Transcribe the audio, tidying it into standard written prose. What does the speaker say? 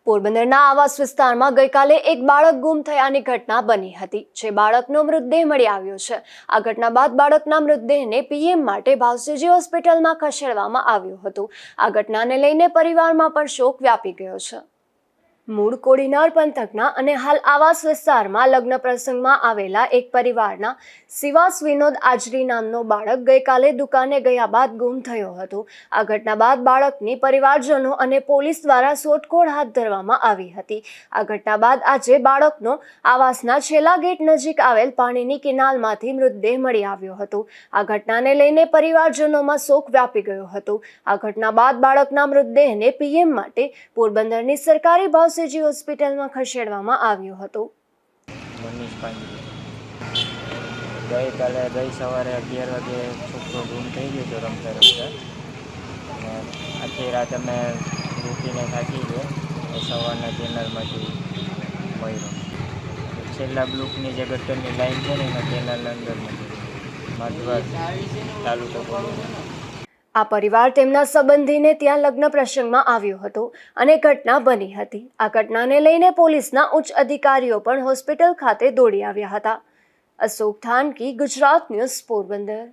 પોરબંદરના આવાસ વિસ્તારમાં ગઈકાલે એક બાળક ગુમ થયાની ઘટના બની હતી, જે બાળકનો મૃતદેહ મળી આવ્યો છે। આ ઘટના બાદ બાળકના મૃતદેહને પીએમ માટે ભાવસીજી હોસ્પિટલમાં ખસેડવામાં આવ્યો હતો। આ ઘટનાને લઈને પરિવારમાં પણ શોક વ્યાપી ગયો છે। મૂળ કોડીનાર પંથકના અને હાલ આવાસ વિસ્તારમાં લગ્ન પ્રસંગમાં આવેલા એક પરિવારના સિવાસ વિનોદ આજરી નામનો બાળક ગઈકાલે દુકાને ગયા બાદ ગુમ થયો હતો। આ ઘટના બાદ બાળકની પરિવારજનો અને પોલીસ દ્વારા શોધખોળ હાથ ધરવામાં આવી હતી। આ ઘટના બાદ આજે બાળકનો આવાસના છેલ્લા ગેટ નજીક આવેલ પાણીની કેનાલમાંથી મૃતદેહ મળી આવ્યો હતો। આ ઘટનાને લઈને પરિવારજનોમાં શોક વ્યાપી ગયો હતો। આ ઘટના બાદ બાળકના મૃતદેહને પીએમ માટે પોરબંદરની સરકારી ભાવસીજી હોસ્પિટલમાં ખસેડવામાં આવ્યો હતો। ગઈ સવારે 11 વાગે છોકરો ગુમ થઈ ગયો હતો રમતા રમતા, અને આખી રાત અમે રૂટીને થાકી ગયો। સવારના કેનાલમાંથી મળ્યો। છેલ્લા બ્લોકની જે ગટરની લાઈન છે ને એમાં કેનાલના અંદરમાંથી માધવા તાલુકો પોરબંદર। આ પરિવાર તેમના સંબંધીને ત્યાં લગ્ન પ્રસંગમાં આવ્યો હતો અને ઘટના બની હતી। આ ઘટનાને લઈને પોલીસના ઉચ્ચ અધિકારીઓ પણ હોસ્પિટલ ખાતે દોડી આવ્યા હતા। અશોક થાનકી, ગુજરાત ન્યૂઝ, પોરબંદર।